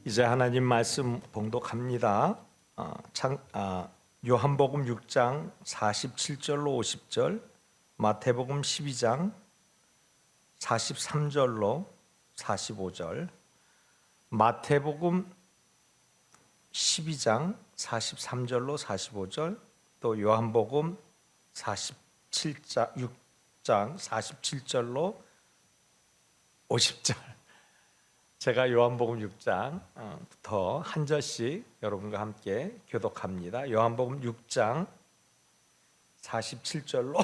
이제 하나님 말씀 봉독합니다. 요한복음 6장 47절로 50절, 마태복음 12장 43절로 45절, 마태복음 12장 43절로 45절, 또 요한복음 6장 47절로 50절. 제가 요한복음 6장부터 한 절씩 여러분과 함께 교독합니다. 요한복음 6장 47절로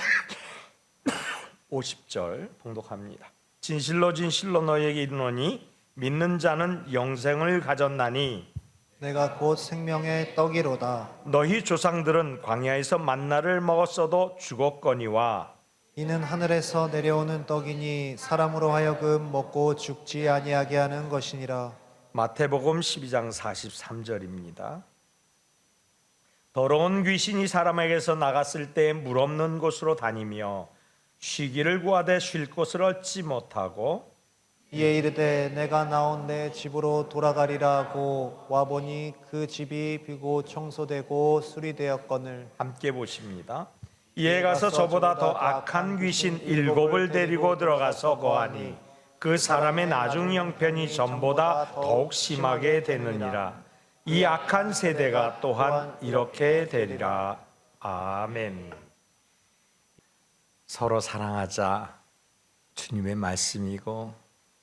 50절 봉독합니다. 진실로 진실로 너희에게 이르노니 믿는 자는 영생을 가졌나니 내가 곧 생명의 떡이로다. 너희 조상들은 광야에서 만나를 먹었어도 죽었거니와 이는 하늘에서 내려오는 떡이니 사람으로 하여금 먹고 죽지 아니하게 하는 것이니라. 마태복음 12장 43절입니다. 더러운 귀신이 사람에게서 나갔을 때 물 없는 곳으로 다니며 쉬기를 구하되 쉴 곳을 얻지 못하고 이에 이르되 내가 나온 내 집으로 돌아가리라 하고 와보니 그 집이 비고 청소되고 수리되었거늘. 함께 보십니다. 이에 가서 저보다 더 악한 귀신 7을 데리고 들어가서 거하니 그 사람의 나중 형편이 전보다 더욱 심하게 되느니라. 이 악한 세대가 또한 이렇게 되리라. 아멘. 서로 사랑하자. 주님의 말씀이고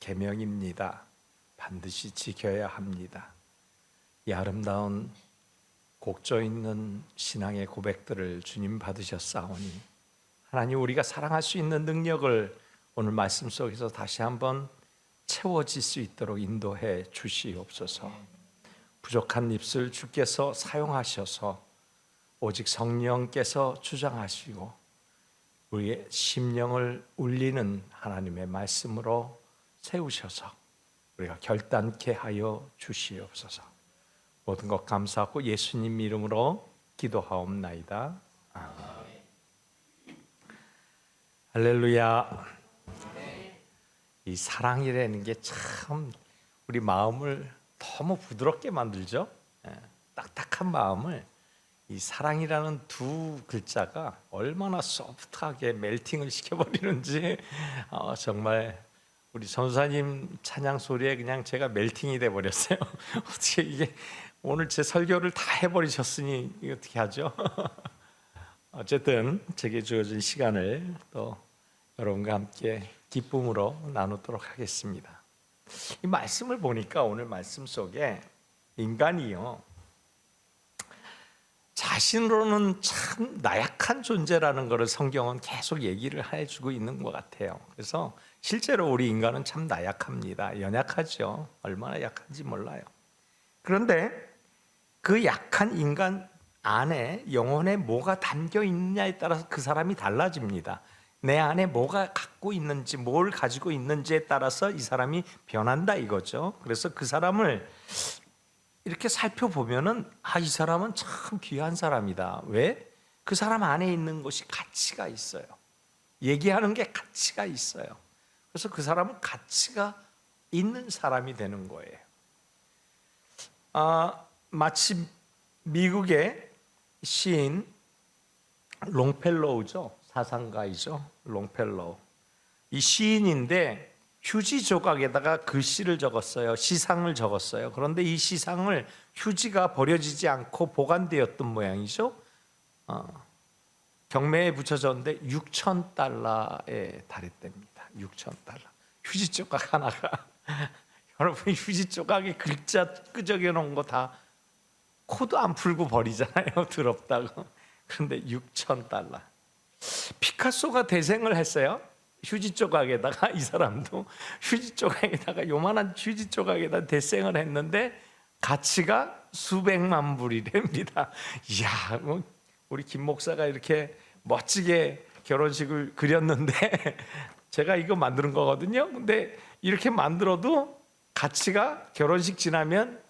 계명입니다. 반드시 지켜야 합니다. 이 아름다운 곡조 있는 신앙의 고백들을 주님 받으셨사오니 하나님, 우리가 사랑할 수 있는 능력을 오늘 말씀 속에서 다시 한번 채워질 수 있도록 인도해 주시옵소서. 부족한 입술 주께서 사용하셔서 오직 성령께서 주장하시고 우리의 심령을 울리는 하나님의 말씀으로 세우셔서 우리가 결단케 하여 주시옵소서. 모든 것 감사하고 예수님 이름으로 기도하옵나이다. 아멘. 할렐루야. 이 사랑이라는 게 참 우리 마음을 너무 부드럽게 만들죠. 딱딱한 마음을 이 사랑이라는 두 글자가 얼마나 소프트하게 멜팅을 시켜버리는지 정말 우리 전사님 찬양 소리에 그냥 제가 멜팅이 돼 버렸어요. 어떻게 이게 오늘 제 설교를 다 해버리셨으니 이거 어떻게 하죠? 어쨌든 제게 주어진 시간을 또 여러분과 함께 기쁨으로 나누도록 하겠습니다. 이 말씀을 보니까 오늘 말씀 속에 인간이요, 자신으로는 참 나약한 존재라는 것을 성경은 계속 얘기를 해주고 있는 것 같아요. 그래서 실제로 우리 인간은 참 나약합니다. 연약하죠. 얼마나 약한지 몰라요. 그런데 그 약한 인간 안에 영혼에 뭐가 담겨 있느냐에 따라서 그 사람이 달라집니다. 내 안에 뭐가 갖고 있는지, 뭘 가지고 있는지에 따라서 이 사람이 변한다 이거죠. 그래서 그 사람을 이렇게 살펴보면은 이 사람은 참 귀한 사람이다. 왜? 그 사람 안에 있는 것이 가치가 있어요. 얘기하는 게 가치가 있어요. 그래서 그 사람은 가치가 있는 사람이 되는 거예요. 마치 미국의 시인 롱펠로우죠. 사상가이죠. 롱펠로우. 이 시인인데 휴지 조각에다가 글씨를 적었어요. 시상을 적었어요. 그런데 이 시상을 휴지가 버려지지 않고 보관되었던 모양이죠. 경매에 붙여졌는데 $6,000에 달했답니다. $6,000. 휴지 조각 하나가 여러분, 휴지 조각에 글자 끄적여 놓은 거 다 코도 안 풀고 버리잖아요. 더럽다고. 그런데 $6,000. 피카소가 대생을 했어요. 휴지 조각에다가. 이 사람도 휴지 조각에다가 요만한 휴지 조각에다 대생을 했는데 가치가 수백만 불이랍니다. 이야, 뭐 우리 김 목사가 이렇게 멋지게 결혼식을 그렸는데 제가 이거 만드는 거거든요. 근데 이렇게 만들어도 가치가 결혼식 지나면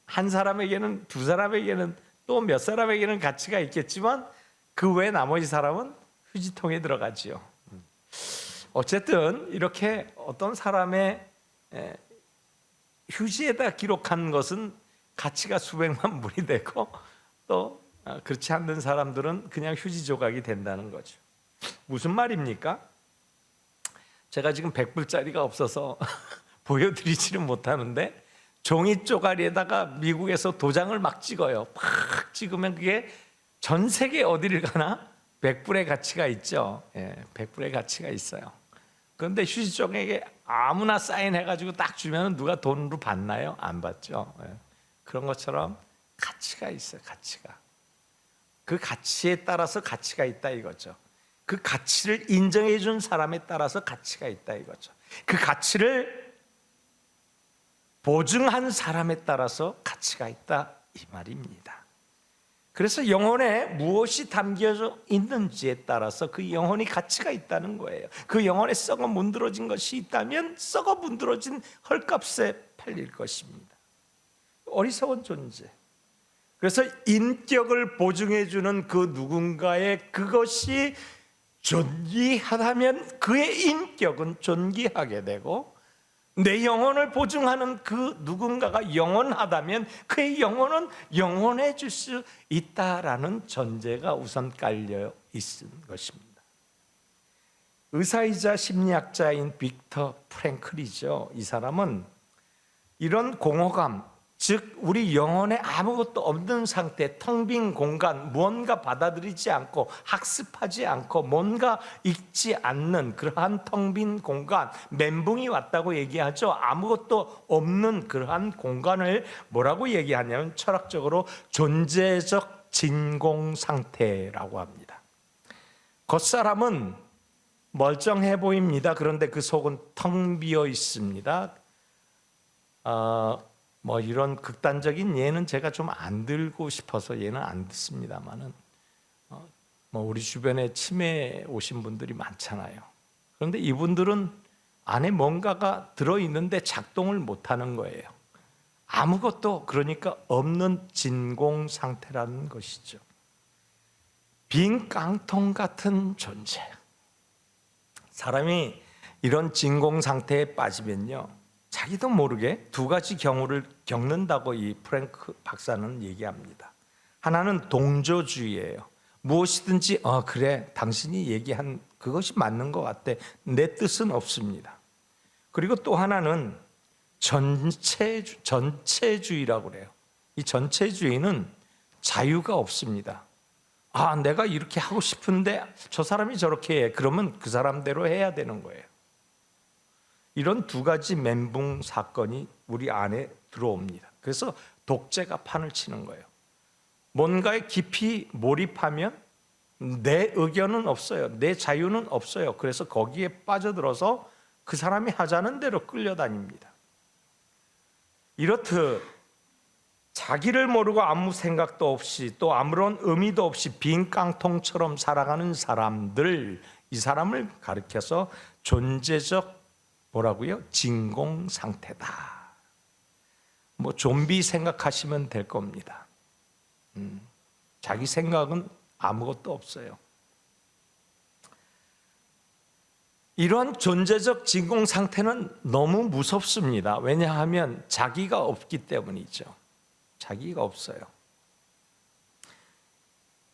한 사람에게는, 두 사람에게는, 또 몇 사람에게는 가치가 있겠지만 그 외 나머지 사람은 휴지통에 들어가지요. 어쨌든 이렇게 어떤 사람의 휴지에다 기록한 것은 가치가 수백만 불이 되고 또 그렇지 않는 사람들은 그냥 휴지 조각이 된다는 거죠. 무슨 말입니까? 제가 지금 100불짜리가 없어서 보여드리지는 못하는데 종이 쪼가리에다가 미국에서 도장을 막 찍어요. 팍 찍으면 그게 전 세계 어디를 가나 100불의 가치가 있죠. 100불의 가치가 있어요. 그런데 휴지 쪼가리에 아무나 사인해가지고 딱 주면 누가 돈으로 받나요? 안 받죠. 그런 것처럼 가치가 있어요. 가치가. 그 가치에 따라서 가치가 있다 이거죠. 그 가치를 인정해 준 사람에 따라서 가치가 있다 이거죠. 그 가치를 보증한 사람에 따라서 가치가 있다 이 말입니다. 그래서 영혼에 무엇이 담겨져 있는지에 따라서 그 영혼이 가치가 있다는 거예요. 그 영혼에 썩어 문드러진 것이 있다면 썩어 문드러진 헐값에 팔릴 것입니다. 어리석은 존재. 그래서 인격을 보증해 주는 그 누군가의 그것이 존귀하다면 그의 인격은 존귀하게 되고, 내 영혼을 보증하는 그 누군가가 영원하다면 그의 영혼은 영원해질 수 있다라는 전제가 우선 깔려 있는 것입니다. 의사이자 심리학자인 빅터 프랭클이죠. 이 사람은 이런 공허감, 즉 우리 영혼에 아무것도 없는 상태, 텅 빈 공간, 무언가 받아들이지 않고 학습하지 않고 뭔가 읽지 않는 그러한 텅 빈 공간, 멘붕이 왔다고 얘기하죠. 아무것도 없는 그러한 공간을 뭐라고 얘기하냐면 철학적으로 존재적 진공 상태라고 합니다. 겉사람은 멀쩡해 보입니다. 그런데 그 속은 텅 비어 있습니다. 뭐 이런 극단적인 예는 제가 좀 안 들고 싶어서 얘는 안 듣습니다만은 뭐 우리 주변에 치매 오신 분들이 많잖아요. 그런데 이분들은 안에 뭔가가 들어 있는데 작동을 못 하는 거예요. 아무것도 그러니까 없는 진공 상태라는 것이죠. 빈 깡통 같은 존재. 사람이 이런 진공 상태에 빠지면요, 자기도 모르게 두 가지 경우를 겪는다고 이 프랭크 박사는 얘기합니다. 하나는 동조주의예요. 무엇이든지 그래 당신이 얘기한 그것이 맞는 것 같아, 내 뜻은 없습니다. 그리고 또 하나는 전체주의라고 그래요. 이 전체주의는 자유가 없습니다. 내가 이렇게 하고 싶은데 저 사람이 저렇게 해, 그러면 그 사람대로 해야 되는 거예요. 이런 두 가지 멘붕 사건이 우리 안에 들어옵니다. 그래서 독재가 판을 치는 거예요. 뭔가에 깊이 몰입하면 내 의견은 없어요. 내 자유는 없어요. 그래서 거기에 빠져들어서 그 사람이 하자는 대로 끌려다닙니다. 이렇듯 자기를 모르고 아무 생각도 없이 또 아무런 의미도 없이 빈 깡통처럼 살아가는 사람들, 이 사람을 가리켜서 존재적 뭐라고요? 진공 상태다. 뭐 좀비 생각하시면 될 겁니다. 자기 생각은 아무것도 없어요. 이런 존재적 진공 상태는 너무 무섭습니다. 왜냐하면 자기가 없기 때문이죠. 자기가 없어요.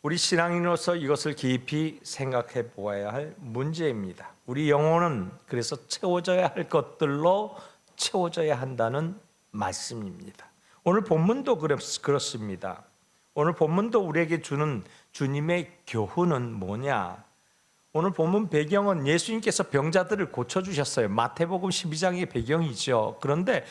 우리 신앙인으로서 이것을 깊이 생각해 보아야 할 문제입니다. 우리 영혼은 그래서 채워져야 할 것들로 채워져야 한다는 말씀입니다. 오늘 본문도 그렇습니다. 오늘 본문도 우리에게 주는 주님의 교훈은 뭐냐? 오늘 본문 배경은 예수님께서 병자들을 고쳐주셨어요. 마태복음 12장의 배경이죠. 그런데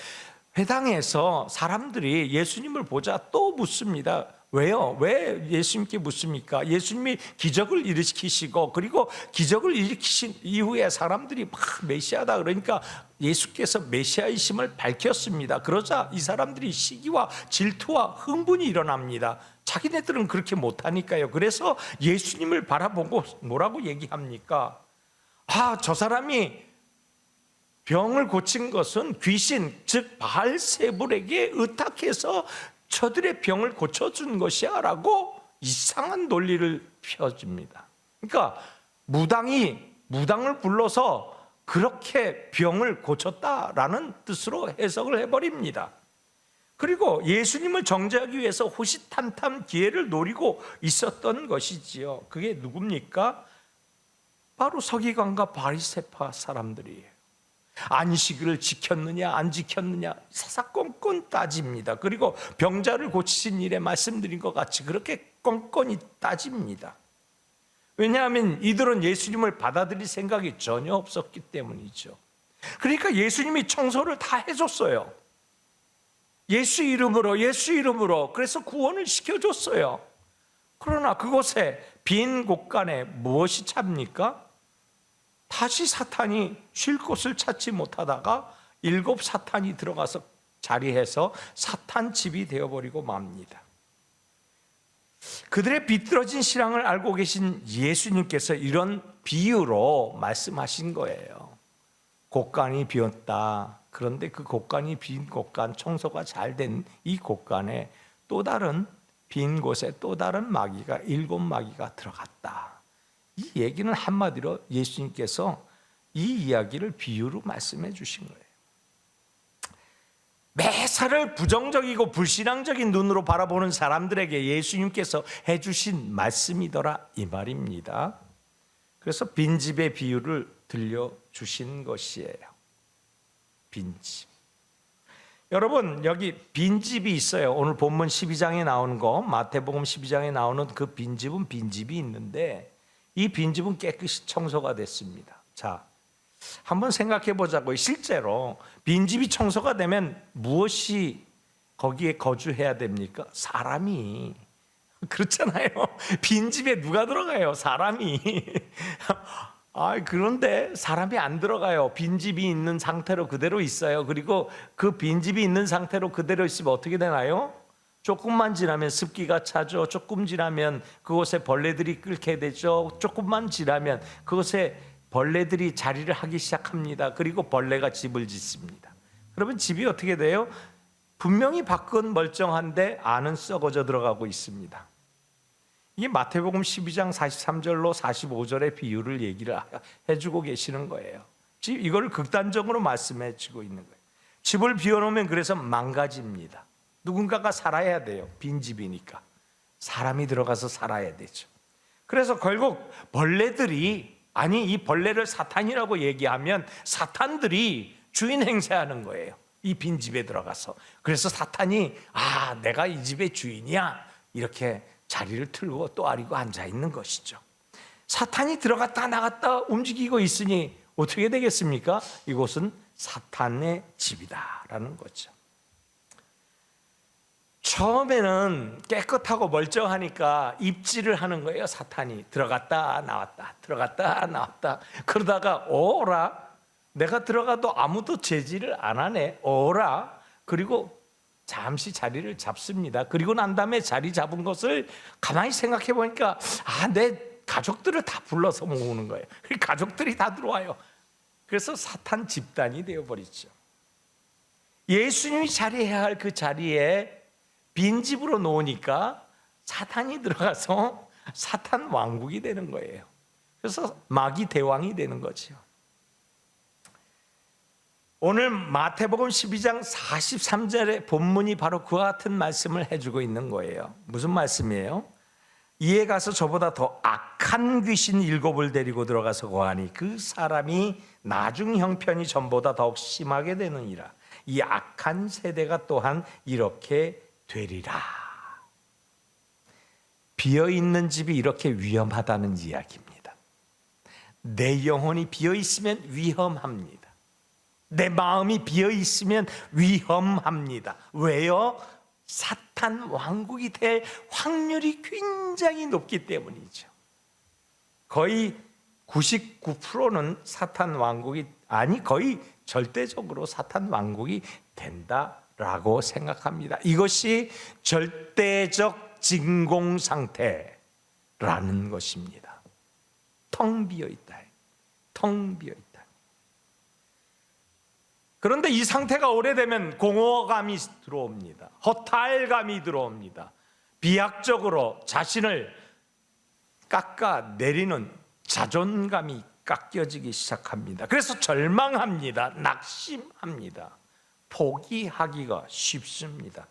회당에서 사람들이 예수님을 보자 또 묻습니다. 왜요? 왜 예수님께 묻습니까? 예수님이 기적을 일으키시고 그리고 기적을 일으키신 이후에 사람들이 막 메시아다 그러니까 예수께서 메시아이심을 밝혔습니다. 그러자 이 사람들이 시기와 질투와 흥분이 일어납니다. 자기네들은 그렇게 못하니까요. 그래서 예수님을 바라보고 뭐라고 얘기합니까? 저 사람이 병을 고친 것은 귀신, 즉 바알세불에게 의탁해서 저들의 병을 고쳐준 것이야 라고 이상한 논리를 펴줍니다. 그러니까 무당을 불러서 그렇게 병을 고쳤다라는 뜻으로 해석을 해버립니다. 그리고 예수님을 정죄하기 위해서 호시탐탐 기회를 노리고 있었던 것이지요. 그게 누굽니까? 바로 서기관과 바리새파 사람들이에요. 안식일을 지켰느냐 안 지켰느냐 사사건건 따집니다. 그리고 병자를 고치신 일에 말씀드린 것 같이 그렇게 건건히 따집니다. 왜냐하면 이들은 예수님을 받아들일 생각이 전혀 없었기 때문이죠. 그러니까 예수님이 청소를 다 해줬어요. 예수 이름으로 그래서 구원을 시켜줬어요. 그러나 그곳에 빈 곳간에 무엇이 찹니까? 다시 사탄이 쉴 곳을 찾지 못하다가 7 사탄이 들어가서 자리해서 사탄 집이 되어버리고 맙니다. 그들의 비뚤어진 신앙을 알고 계신 예수님께서 이런 비유로 말씀하신 거예요. 곳간이 비었다. 그런데 그 곳간이 빈 곳간, 청소가 잘 된 이 곳간에 또 다른 빈 곳에 또 다른 마귀가 7 마귀가 들어갔다. 이 얘기는 한마디로 예수님께서 이 이야기를 비유로 말씀해 주신 거예요. 매사를 부정적이고 불신앙적인 눈으로 바라보는 사람들에게 예수님께서 해주신 말씀이더라 이 말입니다. 그래서 빈집의 비유를 들려주신 것이에요. 빈집. 여러분 여기 빈집이 있어요. 오늘 본문 12장에 나오는 거, 마태복음 12장에 나오는 그 빈집은 빈집이 있는데 이 빈집은 깨끗이 청소가 됐습니다. 자, 한번 생각해 보자고요. 실제로 빈집이 청소가 되면 무엇이 거기에 거주해야 됩니까? 사람이. 그렇잖아요. 빈집에 누가 들어가요? 사람이. 그런데 사람이 안 들어가요. 빈집이 있는 상태로 그대로 있어요. 그리고 그 빈집이 있는 상태로 그대로 있으면 어떻게 되나요? 조금만 지나면 습기가 차죠. 조금 지나면 그곳에 벌레들이 끓게 되죠. 조금만 지나면 그곳에 벌레들이 자리를 하기 시작합니다. 그리고 벌레가 집을 짓습니다. 그러면 집이 어떻게 돼요? 분명히 밖은 멀쩡한데 안은 썩어져 들어가고 있습니다. 이게 마태복음 12장 43절로 45절의 비유를 얘기를 해주고 계시는 거예요. 이걸 극단적으로 말씀해 주고 있는 거예요. 집을 비워놓으면 그래서 망가집니다. 누군가가 살아야 돼요. 빈집이니까. 사람이 들어가서 살아야 되죠. 그래서 결국 이 벌레를 사탄이라고 얘기하면 사탄들이 주인 행세하는 거예요. 이 빈집에 들어가서. 그래서 사탄이 내가 이 집의 주인이야 이렇게 자리를 틀고 또 아리고 앉아 있는 것이죠. 사탄이 들어갔다 나갔다 움직이고 있으니 어떻게 되겠습니까? 이곳은 사탄의 집이다라는 거죠. 처음에는 깨끗하고 멀쩡하니까 입질을 하는 거예요. 사탄이 들어갔다 나왔다 그러다가 오라, 내가 들어가도 아무도 제지를 안 하네, 오라. 그리고 잠시 자리를 잡습니다. 그리고 난 다음에 자리 잡은 것을 가만히 생각해 보니까 내 가족들을 다 불러서 모으는 거예요. 가족들이 다 들어와요. 그래서 사탄 집단이 되어버리죠. 예수님이 자리해야 할 그 자리에 빈집으로 놓으니까 사탄이 들어가서 사탄 왕국이 되는 거예요. 그래서 마귀 대왕이 되는 거죠. 오늘 마태복음 12장 43절의 본문이 바로 그와 같은 말씀을 해주고 있는 거예요. 무슨 말씀이에요? 이에 가서 저보다 더 악한 귀신 7을 데리고 들어가서 거하니 그 사람이 나중 형편이 전보다 더욱 심하게 되느니라. 이 악한 세대가 또한 이렇게 되리라. 비어있는 집이 이렇게 위험하다는 이야기입니다. 내 영혼이 비어있으면 위험합니다. 내 마음이 비어있으면 위험합니다. 왜요? 사탄 왕국이 될 확률이 굉장히 높기 때문이죠. 거의 99%는 사탄 왕국이 거의 절대적으로 사탄 왕국이 된다라고 생각합니다. 이것이 절대적 진공 상태라는 것입니다. 텅 비어 있다. 텅 비어 있다. 그런데 이 상태가 오래되면 공허감이 들어옵니다. 허탈감이 들어옵니다. 비약적으로 자신을 깎아내리는 자존감이 깎여지기 시작합니다. 그래서 절망합니다. 낙심합니다. 포기하기가 쉽습니다.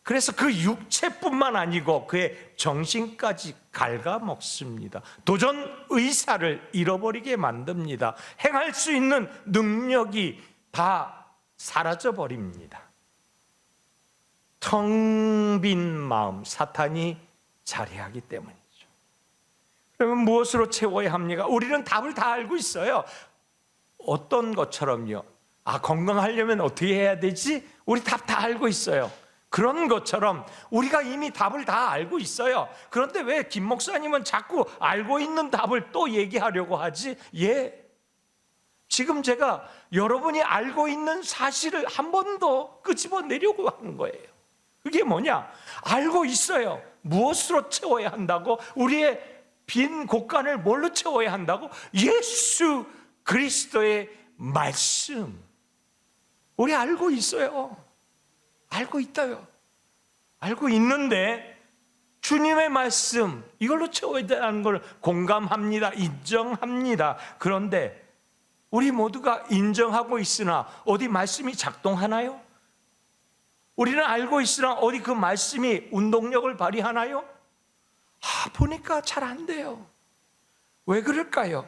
그래서 그 육체뿐만 아니고 그의 정신까지 갉아먹습니다. 도전 의사를 잃어버리게 만듭니다. 행할 수 있는 능력이 다 사라져버립니다. 텅 빈 마음, 사탄이 자리하기 때문이죠. 그러면 무엇으로 채워야 합니까? 우리는 답을 다 알고 있어요. 어떤 것처럼요? 건강하려면 어떻게 해야 되지? 우리 답 다 알고 있어요. 그런 것처럼 우리가 이미 답을 다 알고 있어요. 그런데 왜 김 목사님은 자꾸 알고 있는 답을 또 얘기하려고 하지? 지금 제가 여러분이 알고 있는 사실을 한 번 더 끄집어내려고 하는 거예요. 그게 뭐냐? 알고 있어요. 무엇으로 채워야 한다고? 우리의 빈 곳간을 뭘로 채워야 한다고? 예수 그리스도의 말씀. 우리 알고 있어요. 알고 있다요. 알고 있는데 주님의 말씀, 이걸로 채워야 되는 걸 공감합니다. 인정합니다. 그런데 우리 모두가 인정하고 있으나 어디 말씀이 작동하나요? 우리는 알고 있으나 어디 그 말씀이 운동력을 발휘하나요? 보니까 잘 안 돼요. 왜 그럴까요?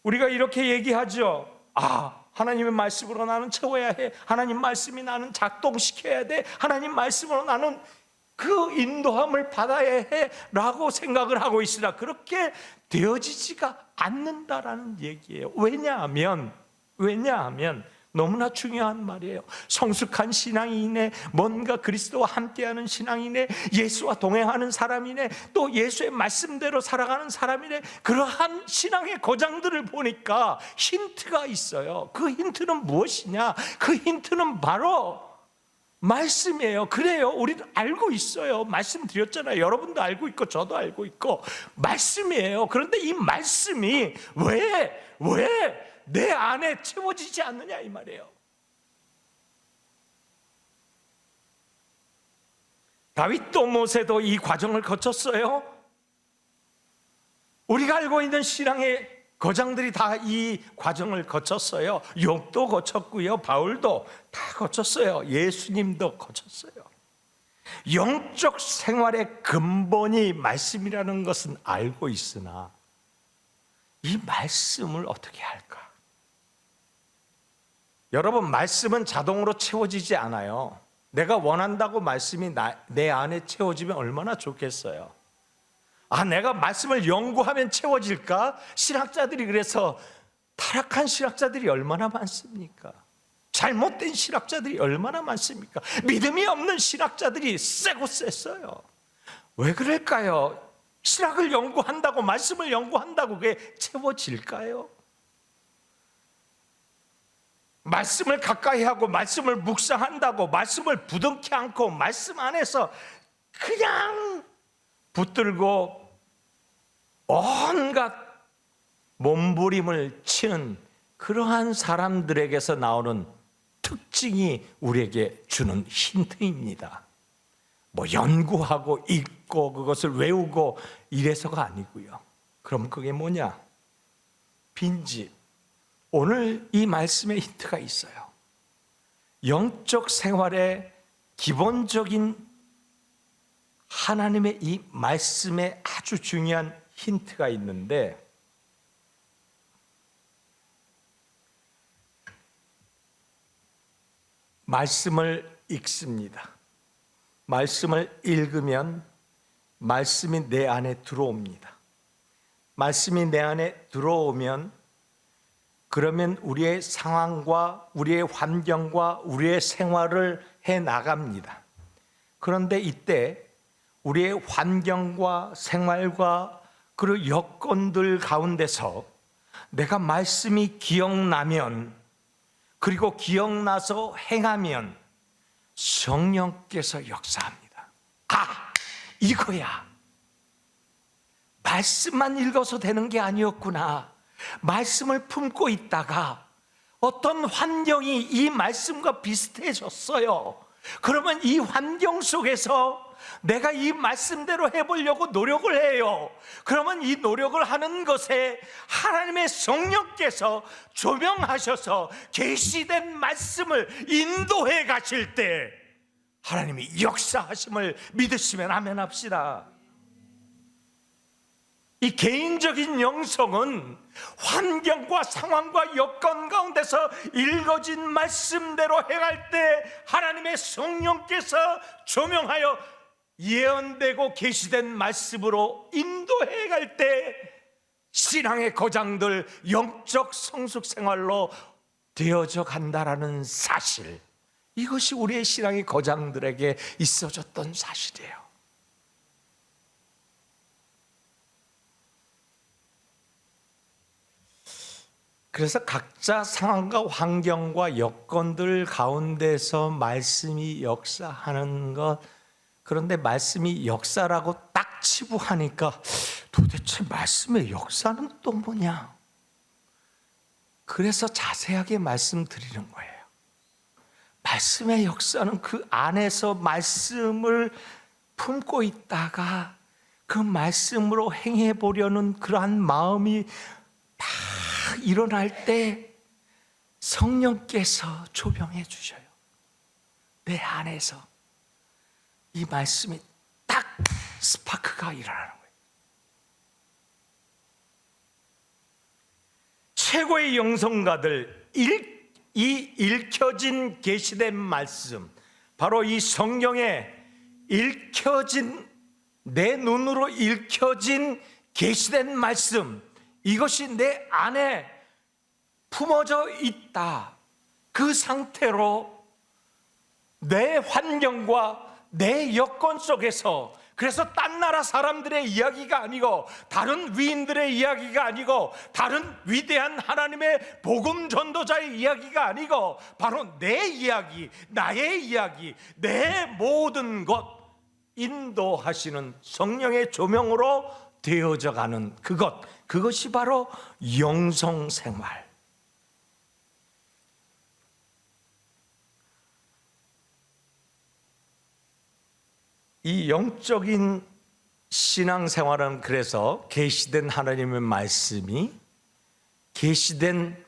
우리가 이렇게 얘기하죠. 하나님의 말씀으로 나는 채워야 해. 하나님 말씀이 나는 작동시켜야 돼. 하나님 말씀으로 나는 그 인도함을 받아야 해 라고 생각을 하고 있으나 그렇게 되어지지가 않는다라는 얘기예요. 왜냐하면 너무나 중요한 말이에요. 성숙한 신앙이네, 뭔가 그리스도와 함께하는 신앙이네, 예수와 동행하는 사람이네, 또 예수의 말씀대로 살아가는 사람이네. 그러한 신앙의 고장들을 보니까 힌트가 있어요. 그 힌트는 무엇이냐? 그 힌트는 바로 말씀이에요. 그래요. 우리도 알고 있어요. 말씀드렸잖아요. 여러분도 알고 있고 저도 알고 있고 말씀이에요. 그런데 이 말씀이 왜 내 안에 채워지지 않느냐 이 말이에요. 다윗도 모세도 이 과정을 거쳤어요. 우리가 알고 있는 신앙의 거장들이 다 이 과정을 거쳤어요. 욥도 거쳤고요, 바울도 다 거쳤어요. 예수님도 거쳤어요. 영적 생활의 근본이 말씀이라는 것은 알고 있으나 이 말씀을 어떻게 할까? 여러분, 말씀은 자동으로 채워지지 않아요. 내가 원한다고 말씀이 내 안에 채워지면 얼마나 좋겠어요. 내가 말씀을 연구하면 채워질까? 신학자들이 그래서 타락한 신학자들이 얼마나 많습니까? 잘못된 신학자들이 얼마나 많습니까? 믿음이 없는 신학자들이 세고 셌어요. 왜 그럴까요? 신학을 연구한다고, 말씀을 연구한다고 그게 채워질까요? 말씀을 가까이 하고 말씀을 묵상한다고 말씀을 부둥켜 안고 말씀 안에서 그냥 붙들고 온갖 몸부림을 치는 그러한 사람들에게서 나오는 특징이 우리에게 주는 힌트입니다. 연구하고 읽고 그것을 외우고 이래서가 아니고요. 그럼 그게 뭐냐? 빈집. 오늘 이 말씀에 힌트가 있어요. 영적 생활의 기본적인 하나님의 이 말씀에 아주 중요한 힌트가 있는데 말씀을 읽습니다. 말씀을 읽으면 말씀이 내 안에 들어옵니다. 말씀이 내 안에 들어오면 그러면 우리의 상황과 우리의 환경과 우리의 생활을 해 나갑니다. 그런데 이때 우리의 환경과 생활과 그리고 여건들 가운데서 내가 말씀이 기억나면 그리고 기억나서 행하면 성령께서 역사합니다. 이거야. 말씀만 읽어서 되는 게 아니었구나. 말씀을 품고 있다가 어떤 환경이 이 말씀과 비슷해졌어요. 그러면 이 환경 속에서 내가 이 말씀대로 해보려고 노력을 해요. 그러면 이 노력을 하는 것에 하나님의 성령께서 조명하셔서 계시된 말씀을 인도해 가실 때 하나님이 역사하심을 믿으시면 아멘 합시다. 이 개인적인 영성은 환경과 상황과 여건 가운데서 읽어진 말씀대로 행할 때 하나님의 성령께서 조명하여 예언되고 계시된 말씀으로 인도해 갈 때 신앙의 거장들 영적 성숙 생활로 되어져 간다라는 사실, 이것이 우리의 신앙의 거장들에게 있어졌던 사실이에요. 그래서 각자 상황과 환경과 여건들 가운데서 말씀이 역사하는 것, 그런데 말씀이 역사라고 딱 치부하니까 도대체 말씀의 역사는 또 뭐냐? 그래서 자세하게 말씀드리는 거예요. 말씀의 역사는 그 안에서 말씀을 품고 있다가 그 말씀으로 행해 보려는 그러한 마음이 다 일어날 때 성령께서 조명해 주셔요. 내 안에서 이 말씀이 딱 스파크가 일어나는 거예요. 최고의 영성가들, 이 읽혀진 계시된 말씀, 바로 이 성경에 읽혀진, 내 눈으로 읽혀진 계시된 말씀, 이것이 내 안에 품어져 있다. 그 상태로 내 환경과 내 여건 속에서, 그래서 딴 나라 사람들의 이야기가 아니고 다른 위인들의 이야기가 아니고 다른 위대한 하나님의 복음 전도자의 이야기가 아니고 바로 내 이야기, 나의 이야기, 내 모든 것 인도하시는 성령의 조명으로 되어져 가는 그것이 바로 영성생활. 이 영적인 신앙생활은 그래서 계시된 하나님의 말씀이 계시된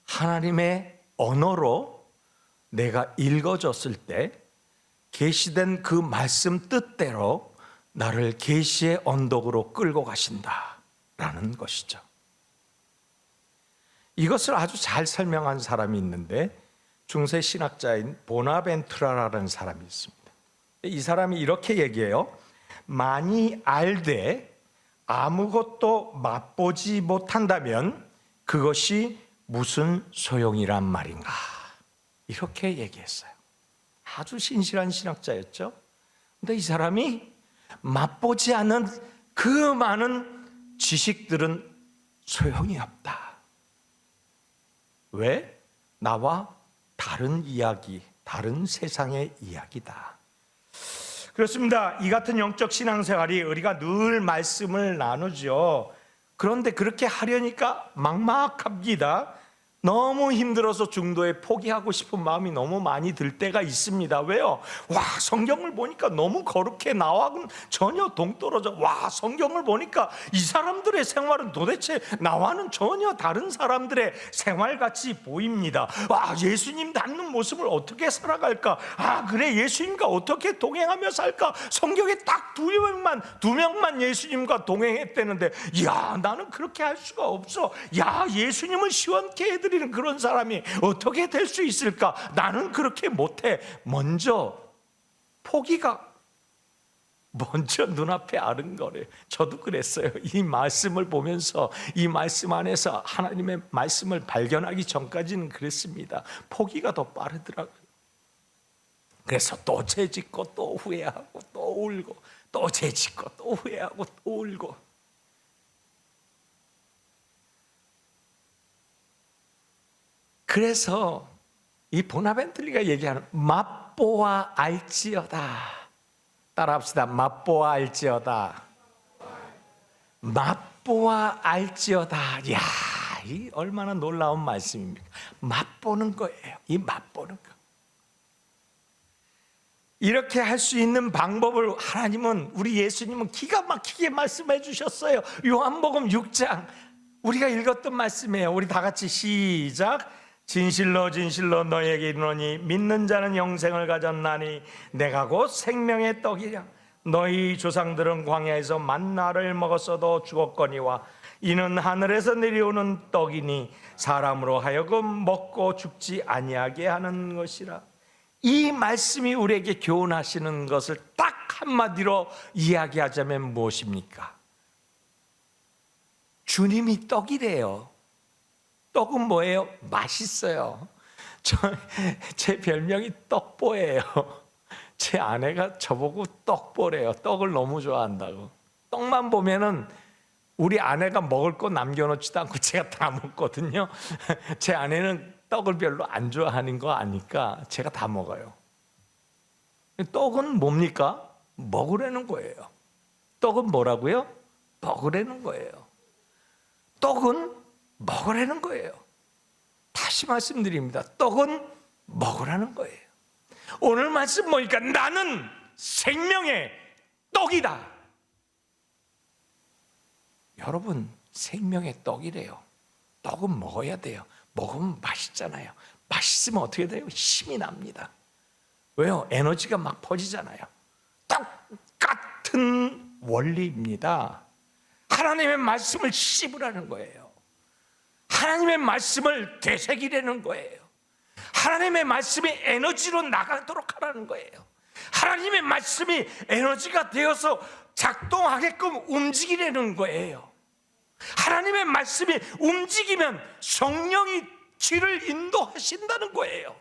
하나님의 언어로 내가 읽어줬을 때 계시된 그 말씀 뜻대로 나를 계시의 언덕으로 끌고 가신다라는 것이죠. 이것을 아주 잘 설명한 사람이 있는데 중세 신학자인 보나벤투라라는 사람이 있습니다. 이 사람이 이렇게 얘기해요. 많이 알되 아무것도 맛보지 못한다면 그것이 무슨 소용이란 말인가, 이렇게 얘기했어요. 아주 신실한 신학자였죠. 근데 이 사람이 맛보지 않은 그 많은 지식들은 소용이 없다. 왜? 나와 다른 이야기, 다른 세상의 이야기다. 그렇습니다. 이 같은 영적 신앙생활이 우리가 늘 말씀을 나누죠. 그런데 그렇게 하려니까 막막합니다. 너무 힘들어서 중도에 포기하고 싶은 마음이 너무 많이 들 때가 있습니다. 왜요? 와, 성경을 보니까 너무 거룩해. 나와는 전혀 동떨어져. 와, 성경을 보니까 이 사람들의 생활은 도대체 나와는 전혀 다른 사람들의 생활같이 보입니다. 와, 예수님 닮는 모습을 어떻게 살아갈까? 아, 그래, 예수님과 어떻게 동행하며 살까? 성경에 딱 두 명만 예수님과 동행했다는데, 야, 나는 그렇게 할 수가 없어. 야, 예수님을 시원케 해드리는 그런 사람이 어떻게 될 수 있을까? 나는 그렇게 못해. 포기가 먼저 눈앞에 아른거려요. 저도 그랬어요. 이 말씀을 보면서 이 말씀 안에서 하나님의 말씀을 발견하기 전까지는 그랬습니다. 포기가 더 빠르더라고요. 그래서 또 죄짓고 또 후회하고 또 울고 또 죄짓고 또 후회하고 또 울고. 그래서 이 보나벤틀리가 얘기하는 맛보아 알지어다. 따라합시다. 맛보아 알지어다. 맛보아 알지어다. 이야, 이 얼마나 놀라운 말씀입니까? 맛보는 거예요. 이 맛보는 거. 이렇게 할 수 있는 방법을 하나님은, 우리 예수님은 기가 막히게 말씀해 주셨어요. 요한복음 6장 우리가 읽었던 말씀이에요. 우리 다 같이 시작. 진실로 진실로 너희에게 이르노니 믿는 자는 영생을 가졌나니 내가 곧 생명의 떡이냐. 너희 조상들은 광야에서 만나를 먹었어도 죽었거니와 이는 하늘에서 내려오는 떡이니 사람으로 하여금 먹고 죽지 아니하게 하는 것이라. 이 말씀이 우리에게 교훈하시는 것을 딱 한마디로 이야기하자면 무엇입니까? 주님이 떡이래요. 떡은 뭐예요? 맛있어요. 제 별명이 떡보예요. 제 아내가 저보고 떡보래요. 떡을 너무 좋아한다고. 떡만 보면은 우리 아내가 먹을 거 남겨놓지도 않고 제가 다 먹거든요. 제 아내는 떡을 별로 안 좋아하는 거 아니까 제가 다 먹어요. 떡은 뭡니까? 먹으라는 거예요. 떡은 뭐라고요? 먹으라는 거예요. 떡은 먹으라는 거예요. 다시 말씀드립니다. 떡은 먹으라는 거예요. 오늘 말씀 보니까 나는 생명의 떡이다. 여러분, 생명의 떡이래요. 떡은 먹어야 돼요. 먹으면 맛있잖아요. 맛있으면 어떻게 돼요? 힘이 납니다. 왜요? 에너지가 막 퍼지잖아요. 똑같은 원리입니다. 하나님의 말씀을 씹으라는 거예요. 하나님의 말씀을 되새기라는 거예요. 하나님의 말씀이 에너지로 나가도록 하라는 거예요. 하나님의 말씀이 에너지가 되어서 작동하게끔 움직이라는 거예요. 하나님의 말씀이 움직이면 성령이 지를 인도하신다는 거예요.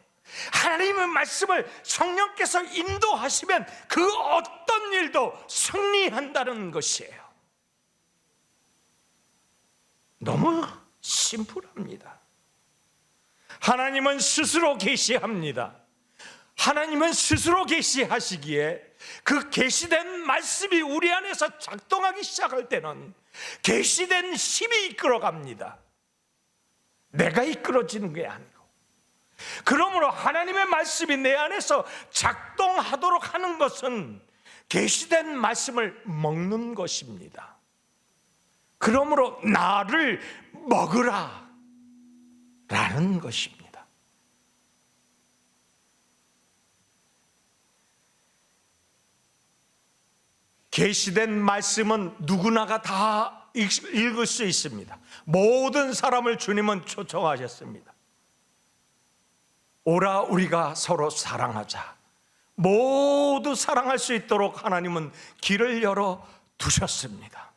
하나님의 말씀을 성령께서 인도하시면 그 어떤 일도 승리한다는 것이에요. 너무 심플합니다. 하나님은 스스로 계시합니다. 하나님은 스스로 계시하시기에 그 계시된 말씀이 우리 안에서 작동하기 시작할 때는 계시된 힘이 이끌어갑니다. 내가 이끌어지는 게 아니고. 그러므로 하나님의 말씀이 내 안에서 작동하도록 하는 것은 계시된 말씀을 먹는 것입니다. 그러므로 나를 먹으라 라는 것입니다. 계시된 말씀은 누구나가 다 읽을 수 있습니다. 모든 사람을 주님은 초청하셨습니다. 오라 우리가 서로 사랑하자. 모두 사랑할 수 있도록 하나님은 길을 열어 두셨습니다.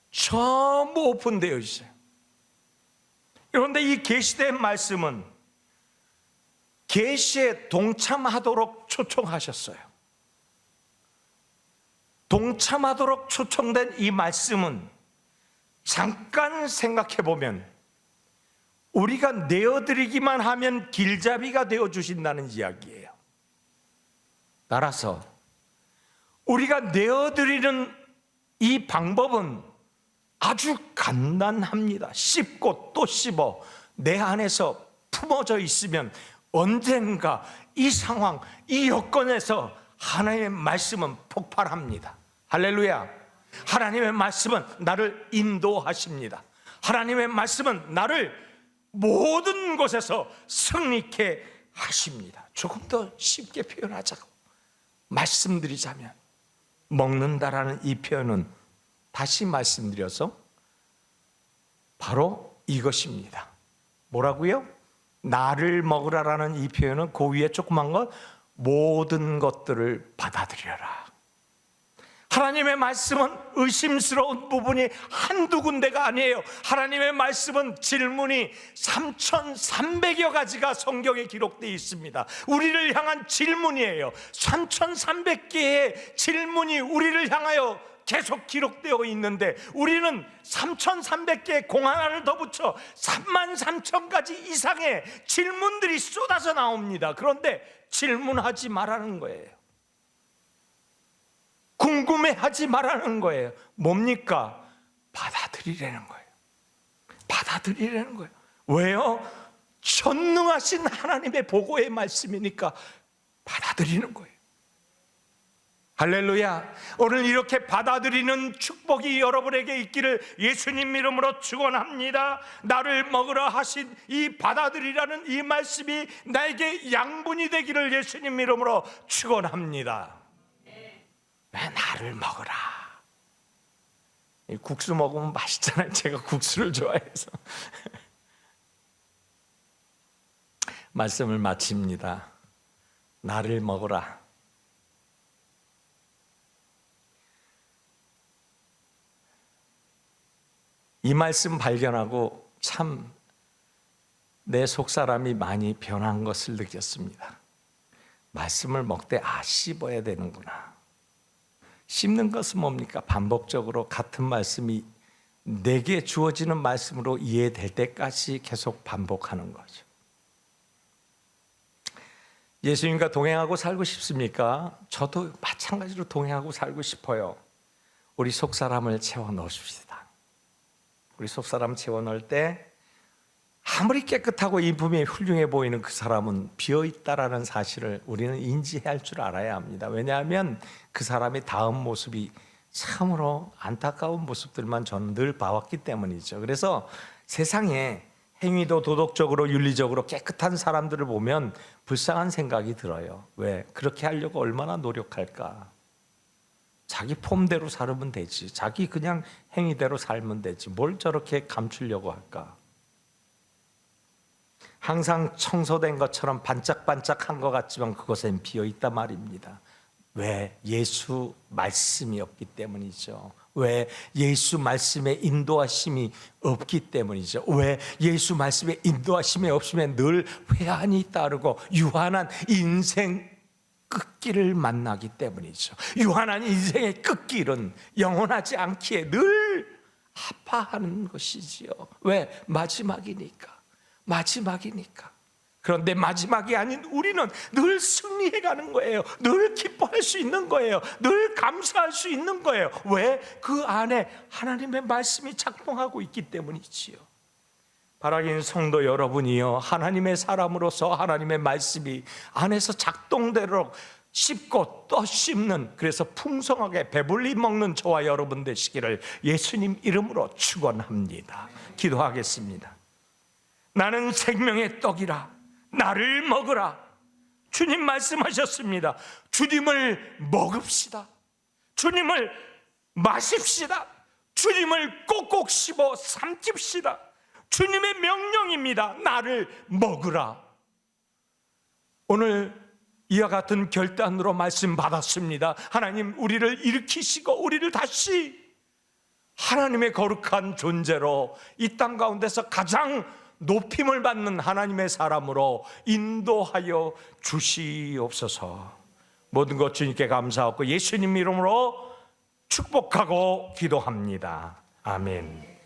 전부 오픈되어 있어요. 그런데 이 계시된 말씀은 계시에 동참하도록 초청하셨어요. 동참하도록 초청된 이 말씀은 잠깐 생각해 보면 우리가 내어드리기만 하면 길잡이가 되어 주신다는 이야기예요. 따라서 우리가 내어드리는 이 방법은 아주 간단합니다. 씹고 또 씹어 내 안에서 품어져 있으면 언젠가 이 상황, 이 여건에서 하나님의 말씀은 폭발합니다. 할렐루야. 하나님의 말씀은 나를 인도하십니다. 하나님의 말씀은 나를 모든 곳에서 승리케 하십니다. 조금 더 쉽게 표현하자고 말씀드리자면, 먹는다라는 이 표현은 다시 말씀드려서 바로 이것입니다. 뭐라고요? 나를 먹으라라는 이 표현은 그 위에 조그만 것, 모든 것들을 받아들여라. 하나님의 말씀은 의심스러운 부분이 한두 군데가 아니에요. 하나님의 말씀은 질문이 3,300여 가지가 성경에 기록되어 있습니다. 우리를 향한 질문이에요. 3,300개의 질문이 우리를 향하여 계속 기록되어 있는데 우리는 3,300개의 공 하나를 더 붙여 33,000가지 이상의 질문들이 쏟아져 나옵니다. 그런데 질문하지 말라는 거예요. 궁금해하지 말라는 거예요. 뭡니까? 받아들이라는 거예요. 받아들이라는 거예요. 왜요? 전능하신 하나님의 보고의 말씀이니까 받아들이는 거예요. 할렐루야. 오늘 이렇게 받아들이는 축복이 여러분에게 있기를 예수님 이름으로 축원합니다. 나를 먹으라 하신 이 받아들이라는 이 말씀이 나에게 양분이 되기를 예수님 이름으로 축원합니다. 왜 나를 먹으라. 국수 먹으면 맛있잖아요. 제가 국수를 좋아해서. 말씀을 마칩니다. 나를 먹으라. 이 말씀 발견하고 참 내 속사람이 많이 변한 것을 느꼈습니다. 말씀을 먹되 씹어야 되는구나. 씹는 것은 뭡니까? 반복적으로 같은 말씀이 내게 주어지는 말씀으로 이해될 때까지 계속 반복하는 거죠. 예수님과 동행하고 살고 싶습니까? 저도 마찬가지로 동행하고 살고 싶어요. 우리 속사람을 채워 넣으십시다. 우리 속사람 채워 넣을 때 아무리 깨끗하고 인품이 훌륭해 보이는 그 사람은 비어있다라는 사실을 우리는 인지할 줄 알아야 합니다. 왜냐하면 그 사람의 다음 모습이 참으로 안타까운 모습들만 저는 늘 봐왔기 때문이죠. 그래서 세상에 행위도 도덕적으로 윤리적으로 깨끗한 사람들을 보면 불쌍한 생각이 들어요. 왜? 그렇게 하려고 얼마나 노력할까? 자기 폼대로 살면 되지. 자기 그냥 행위대로 살면 되지. 뭘 저렇게 감추려고 할까? 항상 청소된 것처럼 반짝반짝한 것 같지만 그것엔 비어있단 말입니다. 왜? 예수 말씀이 없기 때문이죠. 왜? 예수 말씀의 인도하심이 없기 때문이죠. 왜? 예수 말씀의 인도하심이 없으면 늘 회한이 따르고 유한한 인생 끝길을 만나기 때문이죠. 유한한 인생의 끝길은 영원하지 않기에 늘 아파하는 것이지요. 왜? 마지막이니까. 그런데 마지막이 아닌 우리는 늘 승리해가는 거예요. 늘 기뻐할 수 있는 거예요. 늘 감사할 수 있는 거예요. 왜? 그 안에 하나님의 말씀이 작동하고 있기 때문이지요. 바라긴 성도 여러분이요, 하나님의 사람으로서 하나님의 말씀이 안에서 작동되도록 씹고 또 씹는, 그래서 풍성하게 배불리 먹는 저와 여러분 되시기를 예수님 이름으로 축원합니다. 기도하겠습니다. 나는 생명의 떡이라. 나를 먹으라. 주님 말씀하셨습니다. 주님을 먹읍시다. 주님을 마십시다. 주님을 꼭꼭 씹어 삼킵시다. 주님의 명령입니다. 나를 먹으라. 오늘 이와 같은 결단으로 말씀 받았습니다. 하나님, 우리를 일으키시고 우리를 다시 하나님의 거룩한 존재로 이 땅 가운데서 가장 높임을 받는 하나님의 사람으로 인도하여 주시옵소서. 모든 것 주님께 감사하고 예수님 이름으로 축복하고 기도합니다. 아멘.